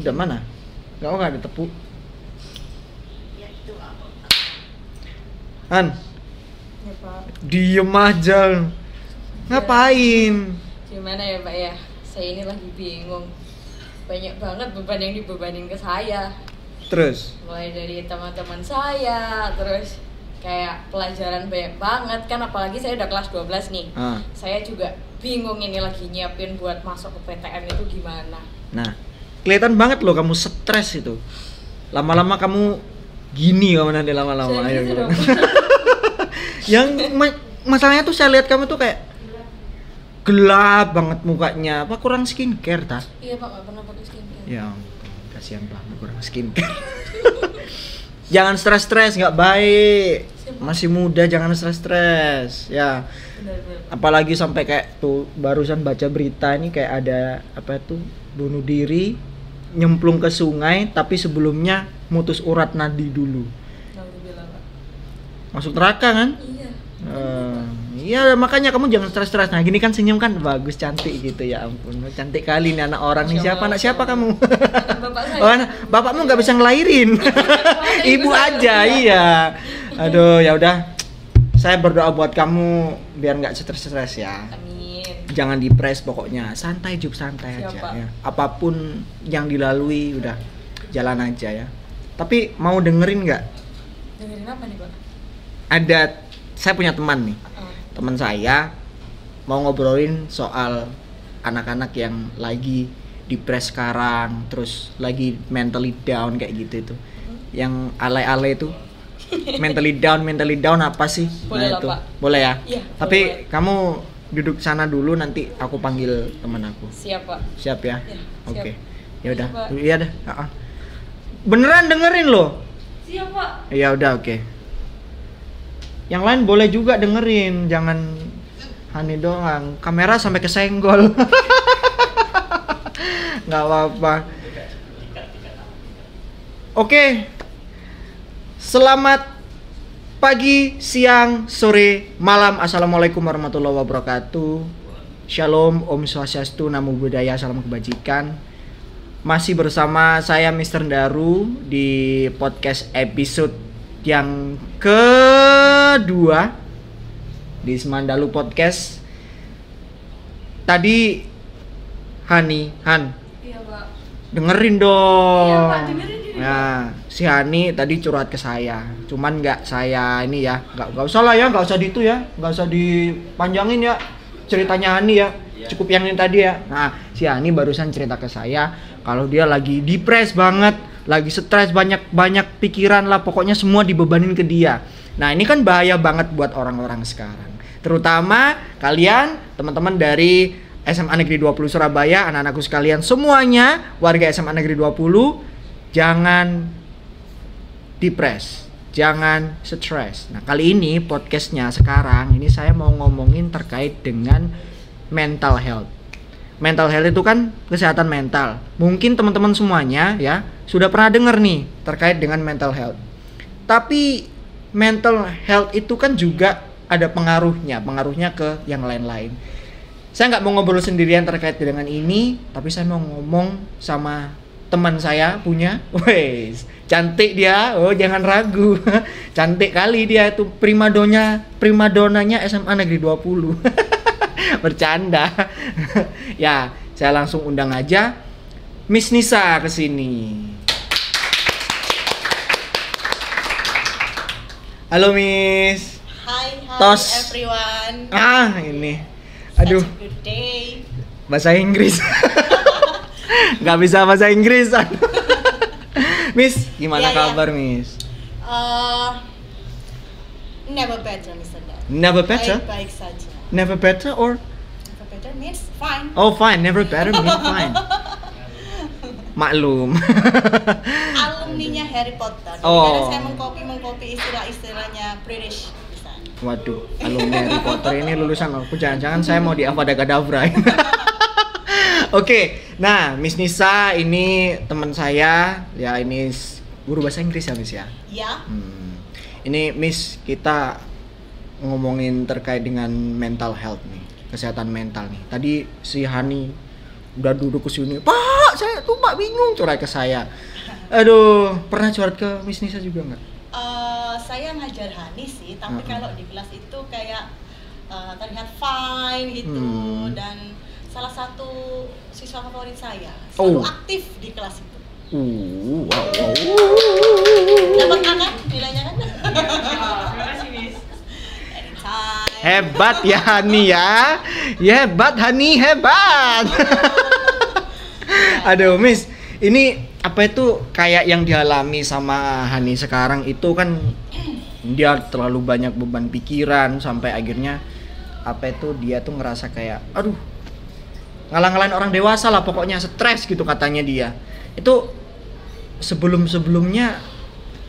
Udah mana? Enggak ada tepuk. Ya itu apa? Han, Ya Pak. diem aja. Ngapain? Gimana ya Pak ya? Saya ini lagi bingung. Banyak banget beban yang dibebanin ke saya. Terus? Mulai dari teman-teman saya, terus kayak pelajaran banyak banget kan, apalagi saya udah kelas 12 nih. Saya juga bingung ini lagi nyiapin buat masuk ke PTN itu gimana. Nah, kelihatan banget loh kamu stres itu. Lama-lama kamu gini kamu nanti lama-lama. Saya Ayo, gitu gitu. dong. Yang masalahnya tuh saya lihat kamu tuh kayak gelap banget mukanya. Apa kurang skincare ta? Iya Pak, gak pernah pakai skincare. Ya ampun, kasihan banget kurang skincare. Jangan stres-stres, nggak baik. Masih muda jangan stres-stres. Ya. Benar-benar. Apalagi sampai kayak tuh barusan baca berita ini kayak ada apa tuh bunuh diri nyemplung ke sungai tapi sebelumnya mutus urat nadi dulu. Alhamdulillah Pak. Masuk neraka kan? Iya. Iya makanya kamu jangan stres-stres. Nah gini kan senyum kan bagus cantik gitu ya ampun. Cantik kali nih anak orang nih. Siapa anak siapa kamu? Bapak saya. Oh, bapakmu nggak bisa ngelahirin. Ibu aja iya. Aduh ya udah. Saya berdoa buat kamu biar nggak stres-stres ya. Amin. Jangan depres pokoknya. Santai hidup santai aja Siapa? ya. Apapun yang dilalui udah jalan aja ya. Tapi mau dengerin nggak? Dengerin apa nih Pak? Saya punya teman nih. Teman saya mau ngobrolin soal anak-anak yang lagi depres sekarang, terus lagi mentally down kayak gitu itu. Yang alay-alay itu mentally down apa sih? Boleh lah, itu. Pak. Boleh ya? Iya, Tapi boleh. kamu duduk sana dulu nanti aku panggil teman aku. Siap Pak. Siap ya? Ya, siap. Oke. Ya udah. Iya, Pak. Iya dah. Beneran dengerin loh. Siap Pak. Ya udah oke. Yang lain boleh juga dengerin, jangan Hani doang. Kamera sampai kesenggol. Nggak apa-apa. Oke. Selamat pagi, siang, sore, malam. Assalamualaikum warahmatullahi wabarakatuh. Shalom, Om Swastiastu, Namo Buddhaya, salam kebajikan. Masih bersama saya Mr. Daru di podcast episode yang kedua di Semandalu Podcast. Tadi Han, Iya Pak. dengerin dong. Iya, Pak, dengerin ini, Nah, si Hani tadi curhat ke saya. Cuman nggak saya ini ya, nggak usah lah ya, nggak usah di itu ya, nggak usah dipanjangin ya ceritanya Hani ya. Cukup yang ini tadi ya. Nah, si Hani barusan cerita ke saya kalau dia lagi depres banget, lagi stres, banyak pikiran lah, pokoknya semua dibebanin ke dia. Nah, ini kan bahaya banget buat orang-orang sekarang. Terutama kalian, teman-teman dari SMA Negeri 20 Surabaya, anak-anakku sekalian semuanya, warga SMA Negeri 20, jangan depres, jangan stres. Nah, kali ini podcastnya sekarang ini saya mau ngomongin terkait dengan mental health. Mental health itu kan kesehatan mental. Mungkin teman-teman semuanya ya sudah pernah dengar nih terkait dengan mental health. Tapi mental health itu kan juga ada pengaruhnya ke yang lain-lain. Saya nggak mau ngobrol sendirian terkait dengan ini, tapi saya mau ngomong sama teman saya punya. Wes, cantik dia. Oh, jangan ragu. Cantik kali dia itu primadonanya SMA Negeri 20. Bercanda. Ya, saya langsung undang aja Miss Nisa ke sini. Halo Miss. Hi Tos. everyone. Ini. Aduh, Such a good day. bahasa Inggris. Nggak bisa bahasa Inggris. Miss, gimana Iya, iya. kabar Miss? Never better, Mr. Dad. Never better? Baik saja. Never better or? Never better means fine. Oh fine, never better mean fine. Maklum. Alumninya Harry Potter. Jadi Oh. kadang saya mengcopy istilah-istilahnya British. Misalnya. Waduh, alumni Harry Potter ini lulusan aku, jangan-jangan saya mau di Avada Kedavra. Oke, nah Miss Nisa ini teman saya, ya ini guru bahasa Inggris ya Miss ya. Ya. Ini Miss, kita ngomongin terkait dengan mental health nih, kesehatan mental nih. Tadi si Hani udah duduk ke sini, Pak saya tuh Pak bingung, curhat ke saya. Aduh, pernah curhat ke Miss Nisa juga nggak? Saya ngajar Hani sih, tapi kalau di kelas itu kayak terlihat fine gitu, dan salah satu siswa favorit saya selalu aktif di kelas itu. Wow. Dapat kan nilainya kan? Terima kasih Miss. Anytime. Hebat ya Hani ya. Hebat Hani, hebat. Aduh, Miss, ini apa itu kayak yang dialami sama Hani sekarang itu kan dia terlalu banyak beban pikiran sampai akhirnya apa itu dia tuh ngerasa kayak aduh ngalang-ngalain orang dewasa lah, pokoknya stres gitu katanya dia. Itu sebelum-sebelumnya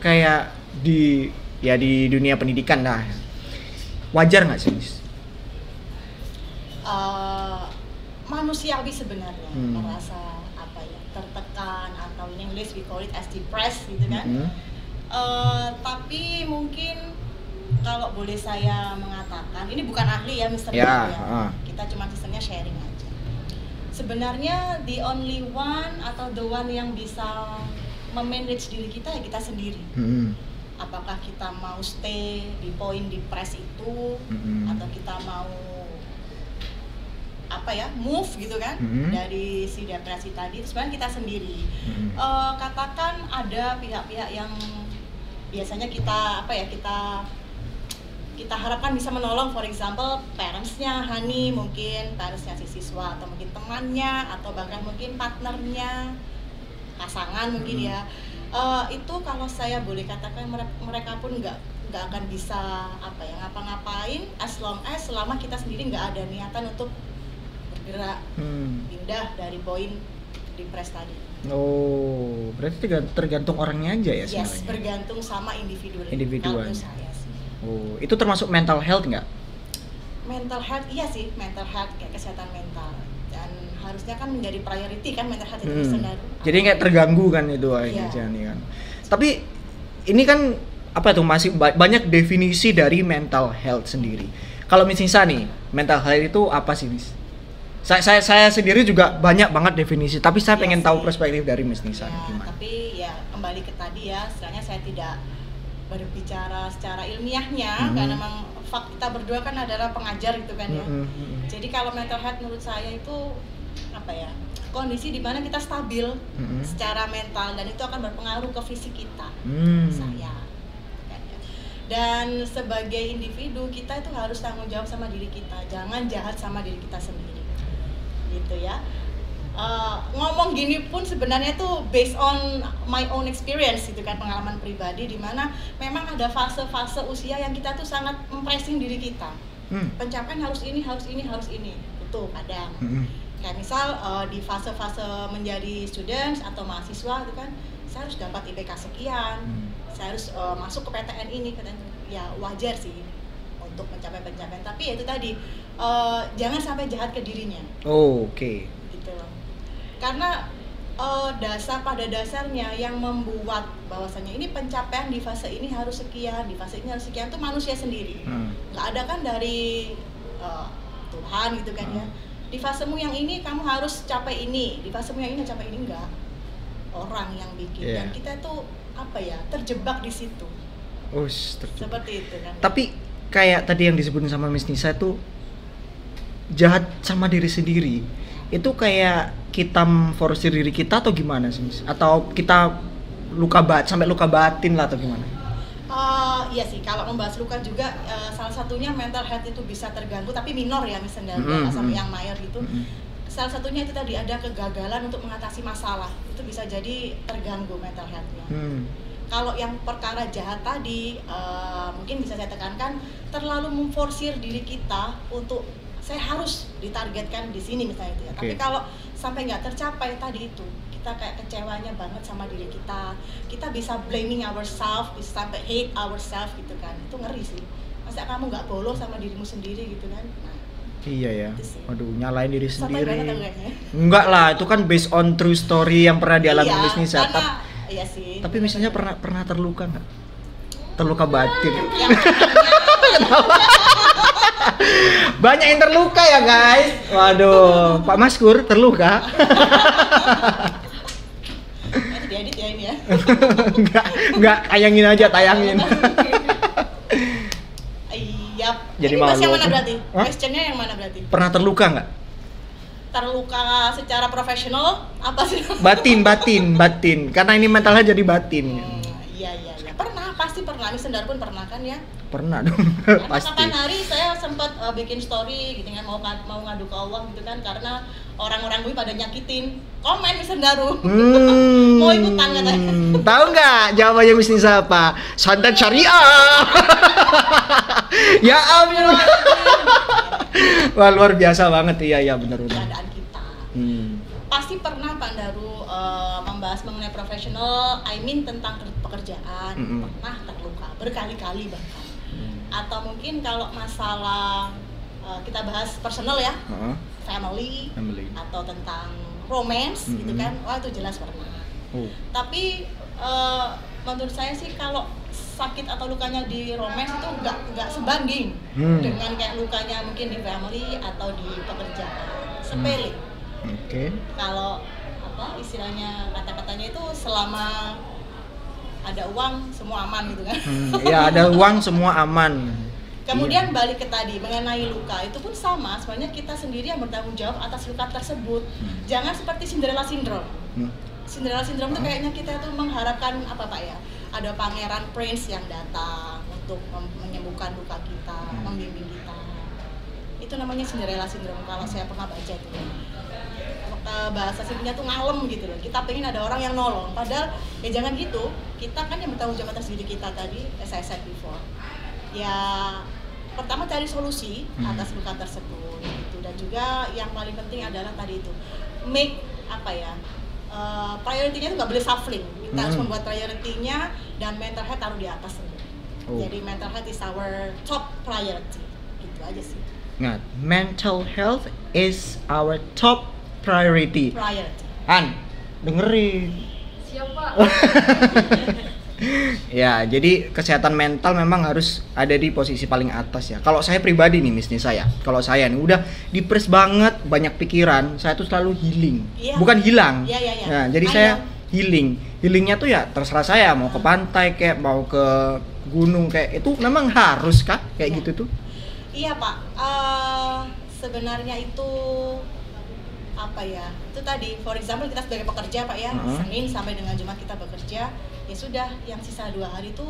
kayak di dunia pendidikan lah. Wajar nggak sih, Miss? Manusiawi sebenarnya merasa apa ya, tertekan atau in English we call it as depressed gitu kan. Tapi mungkin kalau boleh saya mengatakan, ini bukan ahli ya Mr. Kita cuma sistemnya sharing aja. Sebenarnya the only one atau the one yang bisa memanage diri kita ya kita sendiri. Apakah kita mau stay di poin depres itu atau kita mau apa ya, move gitu kan dari si depresi tadi, sebenarnya kita sendiri. Katakan ada pihak-pihak yang biasanya kita kita harapkan bisa menolong, for example parentsnya Hani, mungkin parentsnya si siswa, atau mungkin temannya, atau bahkan mungkin partnernya, pasangan mungkin ya. Itu kalau saya boleh katakan mereka pun nggak akan bisa ngapa-ngapain as long as selama kita sendiri nggak ada niatan untuk bergerak pindah dari poin depres tadi. Oh, berarti tergantung orangnya aja ya sebenarnya? Yes, bergantung sama individual. Kalau saya sih. Oh, itu termasuk mental health nggak? Mental health, iya sih, mental health kayak kesehatan mental. Dan harusnya kan menjadi priority kan mental health itu sendiri. Jadi kayak terganggu kan itu akhirnya kan. Tapi ini kan apa tuh masih banyak definisi dari mental health sendiri. Kalau Miss Nisa nih, mental health itu apa sih, Miss? Saya sendiri juga banyak banget definisi, tapi saya pengen tahu perspektif dari Miss Nisa. Ya, tapi ya kembali ke tadi ya, istilahnya saya tidak berbicara secara ilmiahnya karena memang kita berdua kan adalah pengajar gitu kan ya. Jadi kalau mental health menurut saya itu apa ya, kondisi di mana kita stabil secara mental dan itu akan berpengaruh ke fisik kita. Saya kan ya. Dan sebagai individu kita itu harus tanggung jawab sama diri kita, jangan jahat sama diri kita sendiri gitu ya. Ngomong gini pun sebenarnya tuh based on my own experience gitu kan, pengalaman pribadi di mana memang ada fase-fase usia yang kita tuh sangat mempressing diri kita. Pencapaian harus ini itu kadang. Kayak misal di fase-fase menjadi students atau mahasiswa itu kan, saya harus dapat IPK sekian, saya harus masuk ke PTN ini, ya wajar sih untuk mencapai pencapaian. Tapi ya itu tadi, jangan sampai jahat ke dirinya. Oke. Gitu loh. Karena pada dasarnya yang membuat bahwasanya ini pencapaian di fase ini harus sekian, di fase ini harus sekian, itu manusia sendiri. Nggak ada kan dari Tuhan gitu kan ya. Di fasemu yang ini kamu harus capai ini, di fasemu yang ini capai ini, enggak. Orang yang bikin dan kita tuh terjebak di situ. Seperti itu kan. Tapi kayak tadi yang disebutin sama Miss Nisa itu jahat sama diri sendiri. Itu kayak kita memforsir diri kita atau gimana sih, Miss? Atau kita sampai luka batin lah atau gimana? Iya sih, kalau membahas luka juga salah satunya mental health itu bisa terganggu, tapi minor ya misalnya, sampai yang mayor gitu. Salah satunya itu tadi ada kegagalan untuk mengatasi masalah, itu bisa jadi terganggu mental health-nya. Kalau yang perkara jahat tadi, mungkin bisa saya tekankan, terlalu memforsir diri kita untuk saya harus ditargetkan di sini misalnya itu ya. Tapi kalau sampai nggak tercapai tadi itu, kita kayak kecewanya banget sama diri kita. Kita bisa blaming ourselves, bisa sampai hate ourselves gitu kan. Itu ngeri sih. Masa kamu nggak bolos sama dirimu sendiri gitu kan? Nah, iya ya. Waduh, nyalain diri sendiri. Ya? Enggak lah, itu kan based on true story yang pernah dialami Miss Nisa. Iya sih. Tapi misalnya pernah terluka nggak? Terluka batin. Banyak yang terluka ya guys. Waduh, Pak Maskur terluka. Nanti diedit ya ini ya. Enggak, tayangin aja, tayangin. Iya. Jadi Ini mas yang malu. mana berarti? Hah? Questionnya yang mana berarti? Pernah terluka nggak? Terluka secara profesional apa sih? Batin. Karena ini mental health jadi batin. Iya. Pernah, pasti pernah. Ini Sendar pun pernah kan ya? Pernah dong. Karena Pasti. kapan hari saya sempat bikin story gitu kan, mau ngadu ke Allah gitu kan, karena orang-orang gue pada nyakitin. Komen Miss Sendaru. Mau ikutan katanya. Tahu nggak jawabannya bisnis apa? Santet syariah. Ya ampun. Wah, luar biasa banget. Iya benar. Keadaan kita. Pasti pernah Pak Daru membahas mengenai profesional, I mean tentang pekerjaan, pernah terluka berkali-kali bahkan. Atau mungkin kalau masalah kita bahas personal ya, family atau tentang romance gitu kan, wah itu jelas pernah. Tapi menurut saya sih kalau sakit atau lukanya di romance itu nggak sebanding dengan kayak lukanya mungkin di family atau di pekerjaan, sepele. Kalau apa istilahnya kata-katanya itu selama ada uang semua aman gitu kan. Ya ada uang semua aman. Kemudian balik ke tadi mengenai luka, itu pun sama, sebenarnya kita sendiri yang bertanggung jawab atas luka tersebut. Jangan seperti Cinderella Syndrome. Cinderella Syndrome itu kayaknya kita tuh mengharapkan apa Pak ya? Ada pangeran prince yang datang untuk menyembuhkan luka kita, membimbing kita. Itu namanya Cinderella Syndrome kalau saya pernah baca itu. Bahasa simpelnya tuh ngalem gitu loh. Kita pengen ada orang yang nolong, padahal ya jangan gitu. Kita kan yang bertanggung jawab atas diri kita tadi, as I said before. Ya pertama cari solusi atas luka tersebut gitu. Dan juga yang paling penting adalah tadi itu make apa ya? Priority-nya itu nggak boleh shuffling. Kita harus membuat priority-nya dan mental health taruh di atas sendiri. Jadi mental health is our top priority. Gitu aja sih. Nah, mental health is our top priority. Han, dengerin. Siapa? Ya, jadi kesehatan mental memang harus ada di posisi paling atas ya. Kalau saya pribadi nih, kalau saya nih udah depres banget, banyak pikiran, saya tuh selalu healing. Bukan hilang. Nah, jadi saya healing. Healingnya tuh ya terserah saya, mau ke pantai kayak mau ke gunung kayak itu memang harus kah kayak gitu tuh? Iya Pak. Sebenarnya itu apa ya, itu tadi for example kita sebagai pekerja Pak ya, Senin sampai dengan Jumat kita bekerja, ya sudah yang sisa 2 hari itu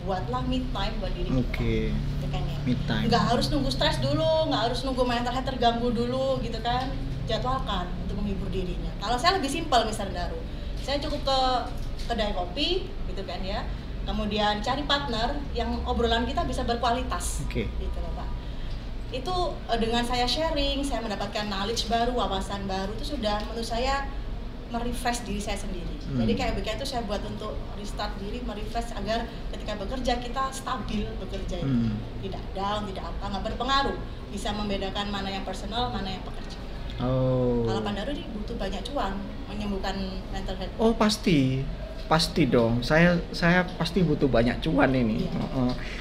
buatlah me time buat diri kita. Gitu kan ya. Me time. Nggak harus nunggu stres dulu, nggak harus nunggu mental health terganggu dulu gitu kan, jadwalkan untuk menghibur dirinya. Kalau saya lebih simpel misalnya Daru, saya cukup ke kedai kopi gitu kan ya, kemudian cari partner yang obrolan kita bisa berkualitas. Gitu loh Pak. Itu dengan saya sharing, saya mendapatkan knowledge baru, wawasan baru, itu sudah menurut saya merefresh diri saya sendiri. Jadi kayak begitu saya buat untuk restart diri, merefresh agar ketika bekerja kita stabil bekerja itu, tidak down, tidak apa, nggak berpengaruh, bisa membedakan mana yang personal, mana yang pekerja. Kalau Pak Daru ini butuh banyak cuan menyembuhkan mental health. Oh pasti dong, saya pasti butuh banyak cuan ini.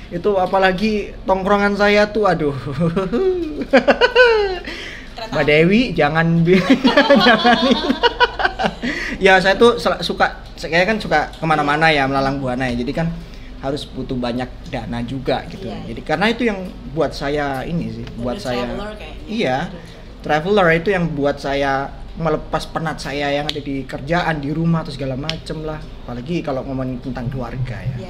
Itu apalagi tongkrongan saya tuh, aduh. Mbak Dewi jangan jangan. Ya saya tuh saya kan suka kemana-mana ya, melalang buana ya, jadi kan harus butuh banyak dana juga gitu. Jadi karena itu yang buat saya ini sih, buat saya. Iya, traveler itu yang buat saya melepas penat saya yang ada di kerjaan, di rumah atau segala macem lah, apalagi kalau ngomongin tentang keluarga ya.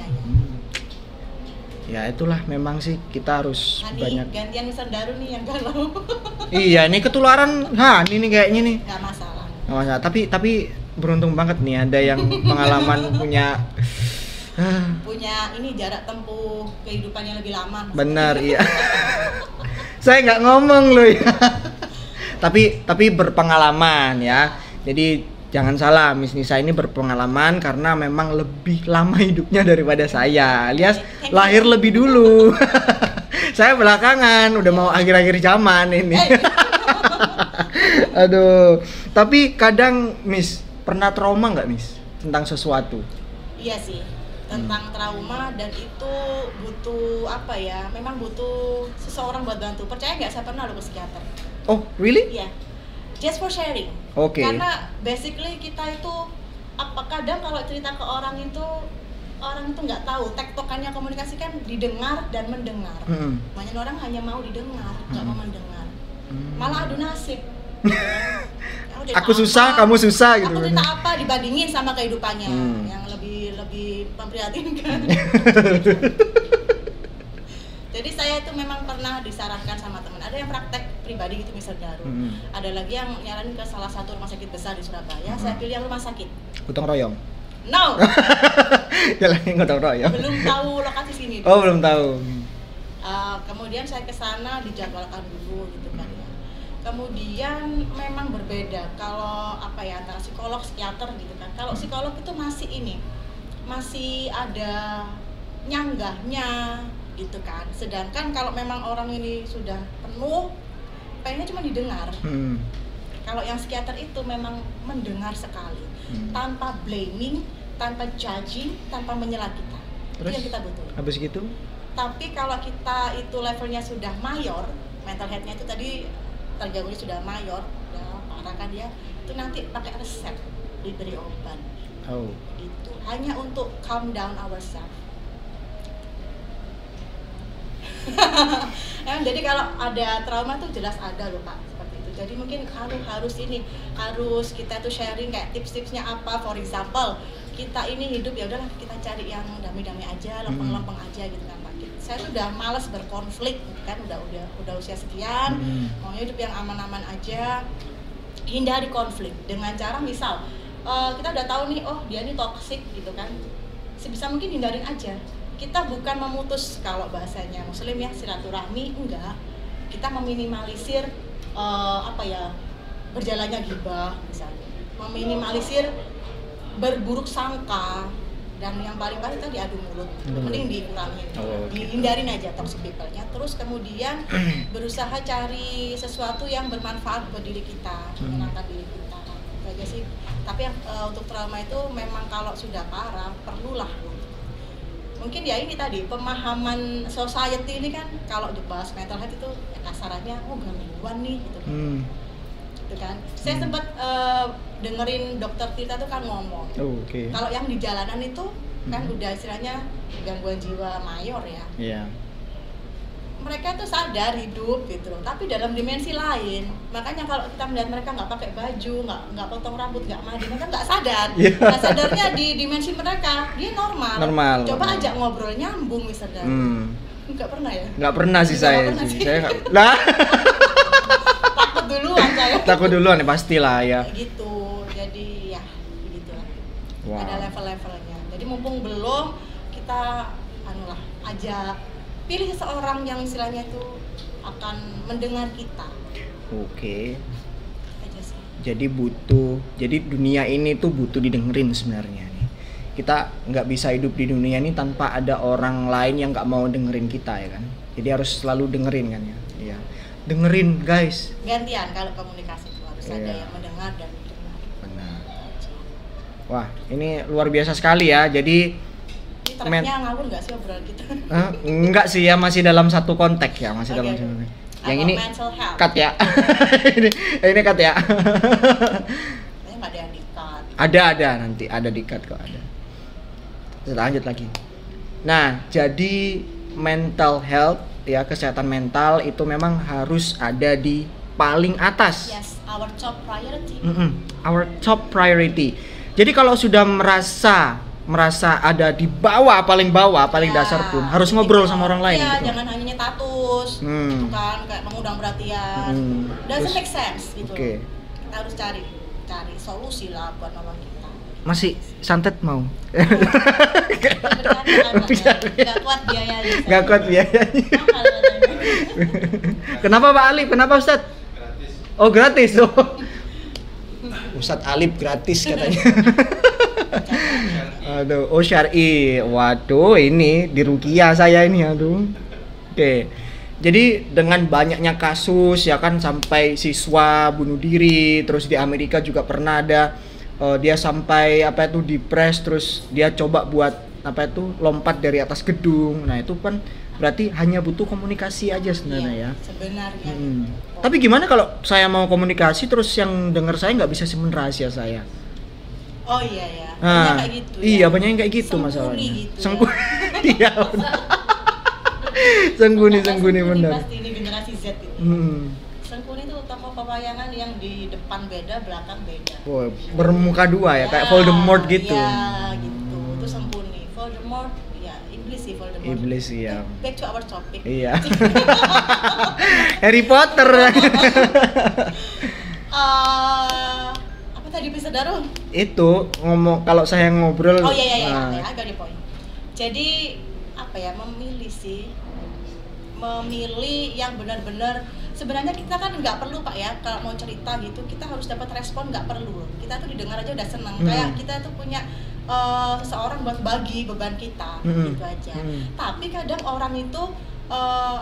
Ya itulah memang sih kita harus banyak. Gantian Mister Daru nih yang galau. Iya, ini ketularan. Ini kayaknya nih. Nggak masalah. Tapi beruntung banget nih ada yang pengalaman punya ini jarak tempuh kehidupan yang lebih lama. Benar, iya. Saya nggak ngomong loh ya. Tapi berpengalaman ya. Jadi jangan salah, Miss Nisa ini berpengalaman karena memang lebih lama hidupnya daripada saya. Alias lahir lebih dulu. Saya belakangan, udah mau akhir-akhir zaman ini. Aduh. Tapi kadang Miss pernah trauma nggak Miss tentang sesuatu? Iya sih, tentang trauma, dan itu butuh apa ya? Memang butuh seseorang buat bantu. Percaya nggak, saya pernah ke psikiater. Oh, really? Iya. Just for sharing. Oke. Karena basically kita itu kadang kalau cerita ke orang itu nggak tahu tektokannya komunikasi kan didengar dan mendengar. Banyak orang hanya mau didengar, nggak mau mendengar. Malah adu nasib. Aku susah, kamu susah gitu. Aku cerita apa dibandingin sama kehidupannya yang lebih memprihatinkan. Jadi saya itu memang pernah disarankan sama teman. Ada yang praktek pribadi gitu misal Daru. Ada lagi yang nyaranin ke salah satu rumah sakit besar di Surabaya. Saya pilih yang rumah sakit. Gotong royong. No. Jalan gotong royong. Belum tahu lokasi sini. Oh, belum tahu. Kemudian saya ke sana dijadwalkan dulu gitu kan ya. Kemudian memang berbeda kalau antara psikolog, psikiater gitu kan. Kalau psikolog itu masih ada nyanggahnya gitu kan. Sedangkan kalau memang orang ini sudah penuh, pengennya cuma didengar. Kalau yang psikiater itu memang mendengar sekali, tanpa blaming, tanpa judging, tanpa menyela kita. Terus, itu yang kita butuh. Habis gitu? Tapi kalau kita itu levelnya sudah mayor, mental health-nya itu tadi terganggunya sudah mayor, ya parah kan dia, itu nanti pakai resep, diberi obat. Oh. Gitu. Hanya untuk calm down ourselves. Jadi kalau ada trauma tuh jelas ada loh Pak, seperti itu. Jadi mungkin harus kita tuh sharing kayak tips-tipsnya apa. For example, kita ini hidup ya udahlah kita cari yang damai-damai aja, lempeng-lempeng aja gitu kan Pak. Saya tuh udah malas berkonflik kan, udah usia sekian, maunya hidup yang aman-aman aja, hindari konflik dengan cara misal kita udah tahu nih, oh dia ini toxic gitu kan, sebisa mungkin hindarin aja. Kita bukan memutus, kalau bahasanya muslim ya silaturahmi, enggak, kita meminimalisir berjalannya ghibah misalnya, meminimalisir berburuk sangka, dan yang paling tadi adu mulut, mending dikurangin, dihindarin aja toxic people-nya. Terus kemudian berusaha cari sesuatu yang bermanfaat buat diri kita, menyenangkan diri kita, itu aja sih. Tapi untuk trauma itu memang kalau sudah parah perlulah mungkin ya ini tadi pemahaman society ini kan, kalau dibahas mental health itu ya kasarannya gangguan nih gitu kan. Gitu kan. Saya sempat dengerin dokter Tirta tuh kan ngomong. Kalau yang di jalanan itu kan udah istilahnya gangguan jiwa mayor ya. Yeah. Mereka tuh sadar hidup gitu loh, tapi dalam dimensi lain. Makanya kalau kita melihat mereka nggak pakai baju, nggak potong rambut, nggak mandi, mereka nggak sadar. Nggak sadarnya di dimensi mereka dia normal. Coba ajak ngobrol nyambung misalnya. Nggak pernah ya? Nggak pernah sih saya. Saya lah. Takut duluan saya. Takut duluan ya pastilah ya. Gitu. Jadi ya begitulah. Wow. Ada level-levelnya. Jadi mumpung belum, kita ajak, pilih seseorang yang istilahnya itu akan mendengar kita. Oke. Jadi dunia ini tuh butuh didengerin sebenarnya nih. Kita nggak bisa hidup di dunia ini tanpa ada orang lain yang nggak mau dengerin kita ya kan. Jadi harus selalu dengerin kan ya. Iya. Dengerin guys. Gantian kalau komunikasi itu harus ada yang mendengar dan mendengar. Benar. Wah, ini luar biasa sekali ya. Jadi tracknya ngawur nggak sih obrolan kita? Enggak sih ya, masih dalam satu konteks ya, masih dalam satu konteks. Yang ini cut ya. ini cut ya. Kayaknya nggak ada yang di cut. Ada nanti ada di cut kok ada. Kita lanjut lagi. Nah, jadi mental health ya, kesehatan mental itu memang harus ada di paling atas. Yes, our top priority. Our top priority. Jadi kalau sudah merasa ada di bawah, paling dasar pun harus ngobrol sama orang lain. Iya, gitu. Jangan hanya status, gitu kan, kayak mengundang perhatian. Doesn't make sense gitu. Kita harus cari solusi lah buat nolong kita. Masih santet mau? Gak kuat biayanya. Gak kuat biayanya. Kenapa Pak Alip? Kenapa Ustadz? Gratis. Oh gratis. Ustadz Alip gratis katanya. Aduh, oh syar'i. Waduh, ini di Rukia saya ini, aduh. Oke. Jadi dengan banyaknya kasus ya kan, sampai siswa bunuh diri, terus di Amerika juga pernah ada dia sampai depres, terus dia coba buat lompat dari atas gedung. Nah, itu kan Berarti hanya butuh komunikasi aja sebenarnya ya. Sebenarnya. Tapi gimana kalau saya mau komunikasi terus yang dengar saya nggak bisa simpen rahasia saya? Oh iya ya. Banyak kayak gitu. Iya, banyak yang kayak gitu masalahnya. Gitu Sengkuni. Iya. Sengkuni benar. Pasti ini generasi Z itu. Sengkuni itu tokoh pewayangan yang di depan beda, belakang beda. Oh, bermuka dua ya, kayak Voldemort gitu. Ya, gitu. Itu Sengkuni. Voldemort Voldemort. Iblis iya. Back to our topic. Iya. Harry Potter. Apa tadi bisa daruh? Itu ngomong kalau saya ngobrol. Oh iya. I got the point. Jadi apa ya, memilih yang benar-benar. Sebenarnya kita kan nggak perlu Pak ya, kalau mau cerita gitu kita harus dapat respon, nggak perlu. Kita tuh didengar aja udah seneng. Kayak kita tuh punya seseorang buat bagi beban kita, gitu aja. Tapi kadang orang itu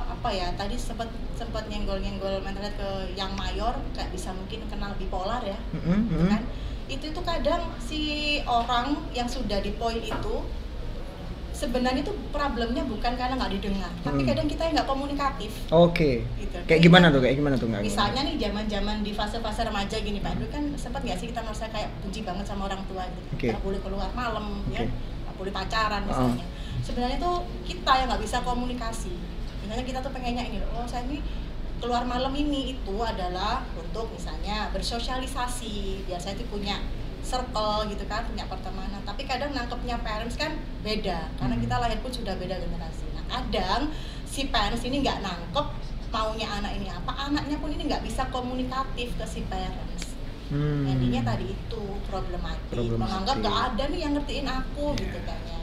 apa ya, tadi sempat nyenggol mental health ke yang mayor, kayak bisa mungkin kenal bipolar ya, gitu kan? Itu kadang si orang yang sudah di poin itu sebenarnya itu problemnya bukan karena nggak didengar, tapi kadang kita yang nggak komunikatif. Oke. Gitu. Kayak gimana tuh? Misalnya nih zaman di fase-fase remaja gini Pak, dulu kan sempat nggak sih kita merasa kayak benci banget sama orang tua gitu, nggak boleh keluar malam, ya, nggak boleh pacaran misalnya. Sebenarnya tuh kita yang nggak bisa komunikasi. Misalnya kita tuh pengennya ini loh, saya ini keluar malam ini itu adalah untuk misalnya bersosialisasi, biar saya tuh punya circle gitu kan, punya pertemanan. Tapi kadang nangkepnya parents kan beda, karena kita lahir pun sudah beda generasi. Nah kadang si parents ini nggak nangkep maunya anak ini apa, anaknya pun ini nggak bisa komunikatif ke si parents. Jadinya tadi itu problematik. Menganggap nggak ada nih yang ngertiin aku gitu kan ya.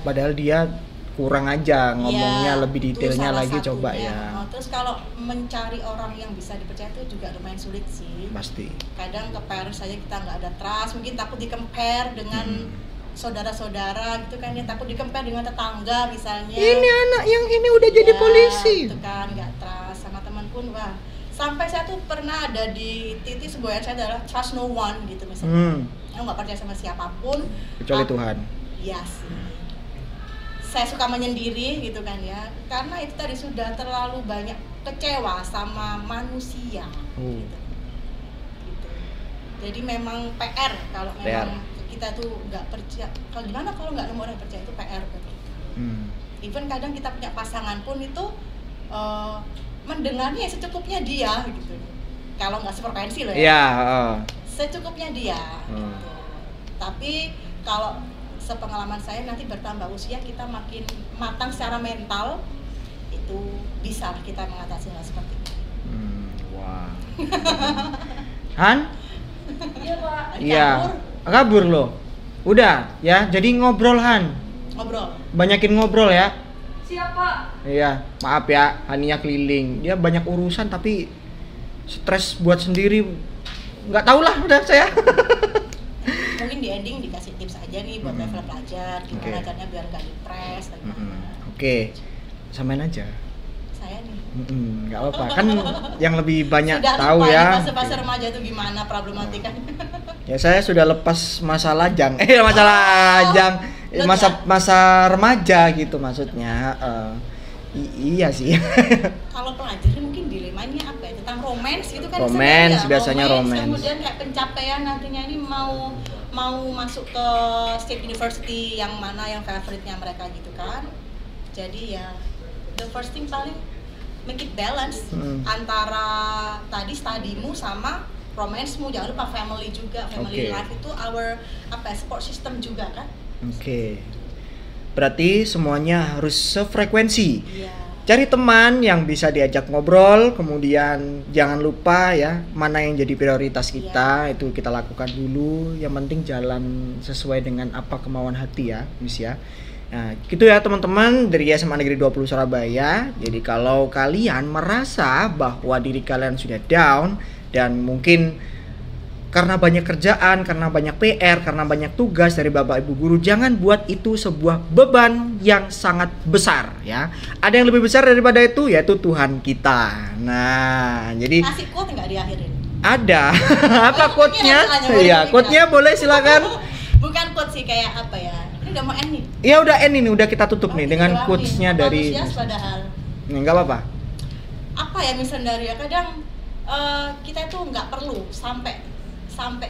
Padahal dia kurang aja ngomongnya, lebih detailnya lagi satunya. Coba ya. Terus kalau mencari orang yang bisa dipercaya itu juga lumayan sulit sih. Pasti. Kadang ke parents saja kita nggak ada trust, mungkin takut di-compare dengan saudara-saudara gitu kan, ya takut di-compare dengan tetangga misalnya. Ini anak yang ini udah jadi polisi. Itu kan nggak trust, sama teman pun wah. Sampai saya tuh pernah ada di titik sebuah saya adalah trust no one gitu misalnya. Aku nggak percaya sama siapapun kecuali Tuhan. Iya sih. Saya suka menyendiri gitu kan ya, karena itu tadi sudah terlalu banyak kecewa sama manusia gitu. Jadi memang PR kalau memang kita tuh nggak percaya. Kalau gimana kalau nggak nemu orang yang percaya, itu PR betul. Even kadang kita punya pasangan pun itu mendengarnya secukupnya dia gitu. Kalau nggak sefrekuensi loh ya. Secukupnya dia. Gitu. Tapi kalau sepengalaman saya nanti bertambah usia kita makin matang secara mental, itu bisa kita mengatasi hal seperti itu. Wah. Han? Iya Pak. Iya. Kabur loh. Udah ya, jadi ngobrol Han. Ngobrol. Banyakin ngobrol ya. Siapa? Iya, maaf ya, Hania keliling. Dia banyak urusan tapi stres buat sendiri. Nggak tahu lah udah saya. Mungkin di ending dikasih tips aja nih buat level pelajar, gimana caranya biar nggak depres dan Oke, samain aja. Saya nih. Nggak apa-apa, kan yang lebih banyak sudah tahu ya. Fase-fase remaja itu gimana problematika? Ya saya sudah lepas masa lajang, masa remaja gitu maksudnya. Iya sih. Kalau pelajar mungkin dilemanya apa ya, tentang romance gitu kan? Romance biasanya romance. Kemudian kayak pencapaian nantinya ini mau masuk ke state university yang mana yang favoritnya mereka gitu kan. Jadi ya the first thing paling make it balance antara tadi studimu sama romance-mu. Jangan lupa family juga, family life itu our support system juga kan. Berarti semuanya harus sefrekuensi. Cari teman yang bisa diajak ngobrol, kemudian jangan lupa ya mana yang jadi prioritas kita, itu kita lakukan dulu. Yang penting jalan sesuai dengan apa kemauan hati ya, Miss ya. Nah, gitu ya teman-teman dari SMA Negeri 20 Surabaya. Jadi kalau kalian merasa bahwa diri kalian sudah down dan mungkin karena banyak kerjaan, karena banyak PR, karena banyak tugas dari Bapak Ibu guru, jangan buat itu sebuah beban yang sangat besar ya. Ada yang lebih besar daripada itu, yaitu Tuhan kita. Nah, jadi kasih quote nggak diakhirin? Ada. Apa quote-nya? Iya, quote-nya boleh silakan. Bukan quote sih, kayak apa ya? Ini udah mau end nih. Iya udah end ini, udah kita tutup nih dengan quotes-nya dari. Padahal. Nih nggak apa-apa. Apa ya misalnya dari kadang kita itu nggak perlu sampai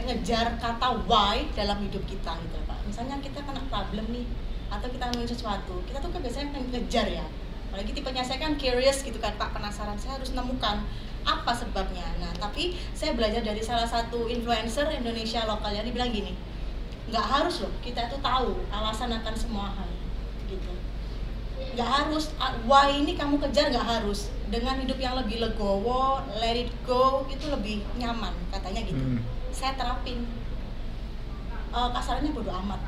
ngejar kata why dalam hidup kita gitu Pak. Misalnya kita kena problem nih atau kita nemuin sesuatu, kita tuh kan biasanya pengen ngejar ya. Apalagi tipenya saya kan curious gitu kan Pak, penasaran, saya harus menemukan apa sebabnya. Nah tapi saya belajar dari salah satu influencer Indonesia lokal yang dibilang gini, nggak harus loh kita itu tahu alasan akan semua hal gitu. Nggak harus why ini kamu kejar, nggak harus. Dengan hidup yang lebih legowo, let it go, itu lebih nyaman katanya gitu. Saya terapin, kasarnya bodo amat.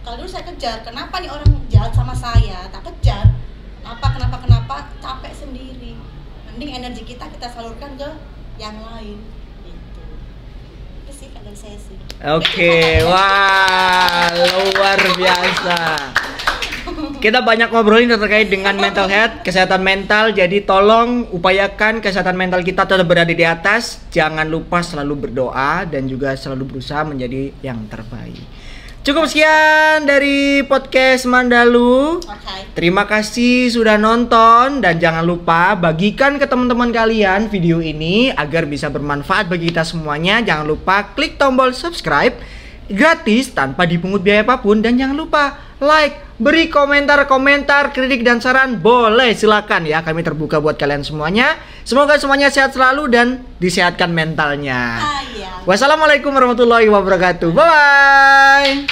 Kalau dulu saya kejar, kenapa nih orang jahat sama saya, tak kejar. Kenapa capek sendiri. Mending energi kita salurkan ke yang lain gitu. Itu sih kalau saya sih. Oke, wah luar biasa. Kita banyak ngobrolin terkait dengan mental health, kesehatan mental. Jadi tolong upayakan kesehatan mental kita tetap berada di atas. Jangan lupa selalu berdoa dan juga selalu berusaha menjadi yang terbaik. Cukup sekian dari podcast Mandalu. Terima kasih sudah nonton dan jangan lupa bagikan ke teman-teman kalian video ini agar bisa bermanfaat bagi kita semuanya. Jangan lupa klik tombol subscribe gratis tanpa dipungut biaya apapun dan jangan lupa like, beri komentar, kritik dan saran boleh silakan ya. Kami terbuka buat kalian semuanya. Semoga semuanya sehat selalu dan disehatkan mentalnya. Wassalamualaikum warahmatullahi wabarakatuh. Bye bye.